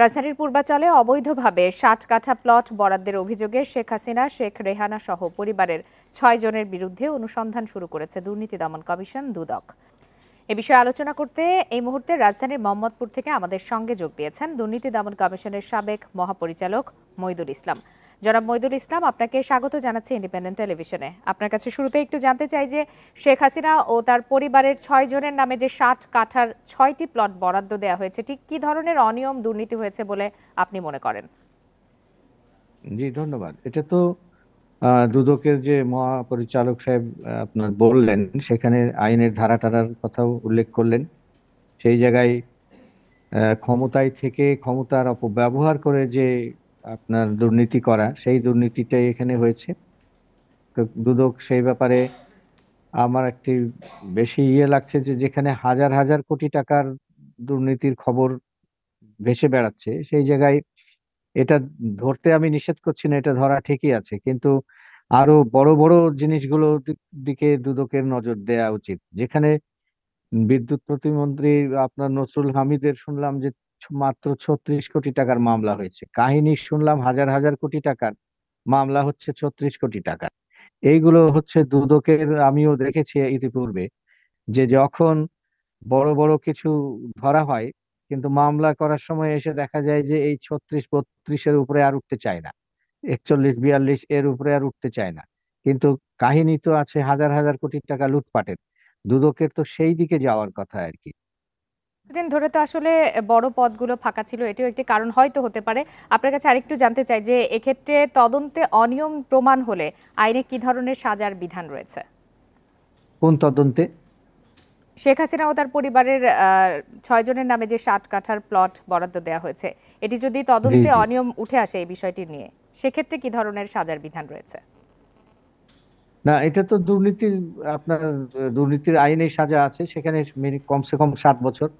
রাজধানীর পূর্বাচলে অবৈধভাবে ৬০ কাঠা প্লট বরাদ্দের অভিযোগে শেখ হাসিনা, শেখ রেহানা সহ পরিবারের ৬ জনের বিরুদ্ধে অনুসন্ধান শুরু করেছে দুর্নীতি দমন কমিশন দুদক। এ বিষয়ে আলোচনা করতে এই মুহূর্তে রাজধানীর মোহাম্মদপুর থেকে আমাদের সঙ্গে যোগ দিয়েছেন দুর্নীতি দমন কমিশনের সাবেক মহাপরিচালক মইদুল ইসলাম। জনাব মইদুল ইসলাম, আপনাকে স্বাগত জানাচ্ছি ইন্ডিপেন্ডেন্ট টেলিভিশনে। আপনার কাছে শুরুতে একটু জানতে চাই যে শেখ হাসিনা ও তার পরিবারের ৬ জনের নামে যে ৬০ কাঠার ৬টি প্লট বরাদ্দ দেওয়া হয়েছে, ঠিক কি ধরনের অনিয়ম দুর্নীতি হয়েছে বলে আপনি মনে করেন? জি, ধন্যবাদ। এটা তো দুদকের যে মহাপরিচালক সাহেব আপনার বললেন, সেখানে আইনের ধারা টারার কথাও উল্লেখ করলেন। সেই জায়গায় ক্ষমতায় থেকে ক্ষমতার অপব্যবহার করে যে আপনার দুর্নীতি করা, সেই দুর্নীতিটাই এখানে হয়েছে। তো দুদক সেই ব্যাপারে আমার একটি বেশি লাগছে যে যেখানে হাজার হাজার কোটি টাকার দুর্নীতির খবর ভেসে বেড়াচ্ছে, সেই জায়গায় এটা ধরতে আমি নিষেধ করছি না, এটা ধরা ঠিকই আছে, কিন্তু আরো বড় বড় জিনিসগুলো দিকে দুদকের নজর দেওয়া উচিত। যেখানে বিদ্যুৎ প্রতিমন্ত্রী আপনার নসরুল হামিদের শুনলাম যে মাত্র 36 কোটি টাকার মামলা হয়েছে, কাহিনী শুনলাম হাজার হাজার কোটি টাকার, মামলা হচ্ছে 36 কোটি টাকা। এইগুলো হচ্ছে দুদকের, আমিও দেখেছি ইতিপূর্বে, যে যখন বড় বড় কিছু ধরা হয়, কিন্তু মামলা করার সময় এসে দেখা যায় যে এই 36 32-এর উপরে আর উঠতে চায় না, 41 42 এর উপরে আর উঠতে চায় না। কিন্তু কাহিনী তো আছে হাজার হাজার কোটি টাকা লুটপাটের। দুদকের তো সেই দিকে যাওয়ার কথা আর কি। দিন ধরে তো আসলে বড় পদগুলো ফাঁকা ছিল, এটিও একটি কারণ হয়তো হতে পারে। আপনার কাছে আরেকটু জানতে চাই যে এক্ষেত্রে তদন্তে অনিয়ম প্রমাণ হলে আইনে কি ধরনের সাজার বিধান রয়েছে? কোন তদন্তে? শেখ হাসিনা ও তার পরিবারের ৬ জনের নামে যে ৬০ কাঠার প্লট বরাদ্দ দেওয়া হয়েছে, এটি যদি জি তদন্তে জি। অনিয়ম উঠে আসে এই বিষয়টি নিয়ে, সেক্ষেত্রে কি ধরনের সাজার বিধান রয়েছে? না, এটা তো দুর্নীতির, আপনার দুর্নীতির আইনে সাজা আছে, সেখানে কমসে কম 7 বছর,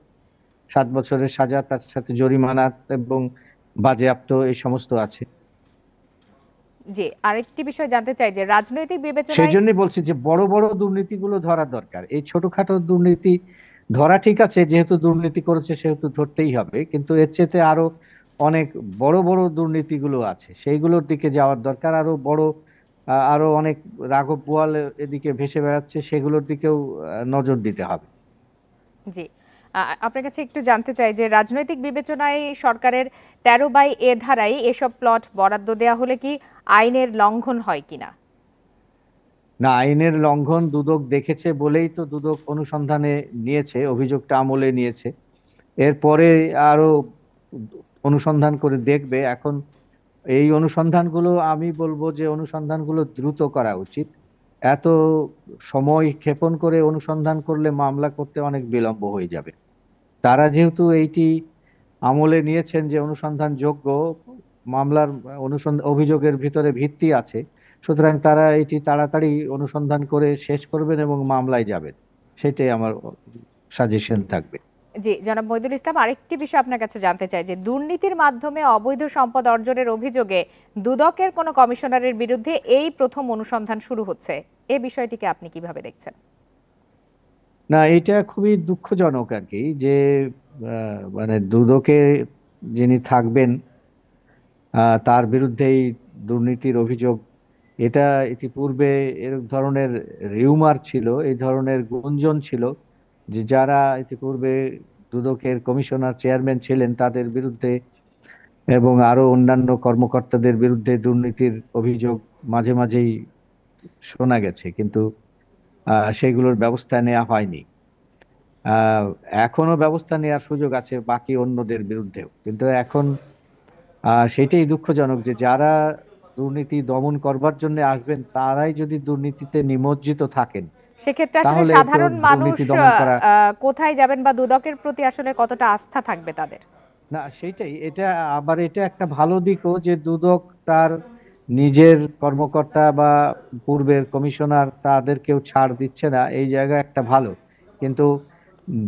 7 বছরের সাজা, তার সাথে জরিমানা এবং বাজেয়াপ্ত এই সমস্ত আছে। জি, আরেকটি বিষয় জানতে চাই যে রাজনৈতিক সেই বিবেচনায়। জন্যই বলছি যে বড় বড় দুর্নীতিগুলো ধরা দরকার। এই ছোটখাটো দুর্নীতি ধরা ঠিক আছে, যেহেতু দুর্নীতি করেছে সেহেতু ধরতেই হবে, কিন্তু এর চেয়ে আরো অনেক বড় বড় দুর্নীতিগুলো আছে, সেইগুলোর দিকে যাওয়ার দরকার। আরো বড় আরো অনেক রাঘব বোয়াল এদিকে ভেসে বেড়াচ্ছে, সেগুলোর দিকেও নজর দিতে হবে। জি, আপনার কাছে একটু জানতে চাই যে রাজনৈতিক বিবেচনায় সরকারের 13/এ ধারায় এসব প্লট বরাদ্দ দেওয়া হলে কি আইনের লঙ্ঘন হয় কিনা? না, আইনের লঙ্ঘন দুদক দেখেছে বলেই তো দুদক অনুসন্ধানে নিয়েছে, অভিযোগটা আমলে নিয়েছে। এরপরে আরো অনুসন্ধান করে দেখবে। এখন এই অনুসন্ধানগুলো, আমি বলবো যে অনুসন্ধানগুলো দ্রুত করা উচিত। এত সময় ক্ষেপণ করে অনুসন্ধান করলে মামলা করতে অনেক বিলম্ব হয়ে যাবে। তারা যেহেতু এইটি আমলে নিয়েছেন যে অনুসন্ধান যোগ্য, মামলার অনুসন্ধান অভিযোগের ভিতরে ভিত্তি আছে, সুতরাং তারা এটি তাড়াতাড়ি অনুসন্ধান করে শেষ করবেন এবং মামলায় যাবেন। সেটাই আমার সাজেশন থাকবে। জি, জনাব মইদুল ইসলাম, আরেকটি বিষয় আপনার কাছে জানতে চাই যে দুর্নীতির মাধ্যমে অবৈধ সম্পদ অর্জনের অভিযোগে দুদকের কোনো কমিশনারের বিরুদ্ধে এই প্রথম অনুসন্ধান শুরু হচ্ছে, এই বিষয়টিকে আপনি কিভাবে দেখছেন? না, এটা খুবই দুঃখজনক আর কি, যে মানে দুদকে যিনি থাকবেন তার বিরুদ্ধেই দুর্নীতির অভিযোগ। এটা ইতিপূর্বে এর ধরনের রিউমার ছিল, এই ধরনের গুঞ্জন ছিল, যে যারা ইতিপূর্বে দুদকের কমিশনার চেয়ারম্যান ছিলেন তাদের বিরুদ্ধে এবং আরো অন্যান্য কর্মকর্তাদের বিরুদ্ধে দুর্নীতির অভিযোগ মাঝে মাঝেই শোনা গেছে, কিন্তু সেগুলোর ব্যবস্থা নেওয়া হয়নি। আহ এখনো ব্যবস্থা নেওয়ার সুযোগ আছে বাকি অন্যদের বিরুদ্ধেও, কিন্তু এখন সেটাই দুঃখজনক যে যারা দুর্নীতি দমন করবার জন্য আসবেন তারাই যদি দুর্নীতিতে নিমজ্জিত থাকেন, সেক্ষেত্রে আসলে তাহলে তো সাধারণ মানুষ দুর্নীতি দমন করা। কোথায় যাবেন বা দুদকের প্রতি আসলে কতটা আস্থা থাকবে তাদের? না, সেইটাই, এটা আবার এটা একটা ভালো দিকও যে দুদক তার নিজের কর্মকর্তা বা পূর্বের কমিশনার তাদেরকেও ছাড় দিচ্ছে না, এই জায়গা একটা ভালো। কিন্তু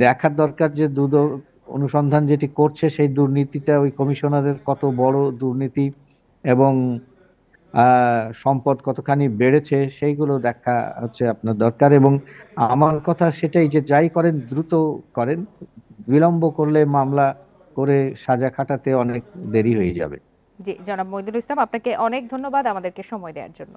দেখার দরকার যে দুদক অনুসন্ধান যেটি করছে সেই দুর্নীতিটা ওই কমিশনারের কত বড় দুর্নীতি এবং সম্পদ কতখানি বেড়েছে, সেইগুলো দেখা হচ্ছে আপনার দরকার। এবং আমার কথা সেটাই যে যাই করেন দ্রুত করেন, বিলম্ব করলে মামলা করে সাজা খাটাতে অনেক দেরি হয়ে যাবে। জি, জনাব মইদুল ইসলাম, আপনাকে অনেক ধন্যবাদ আমাদেরকে সময় দেওয়ার জন্য।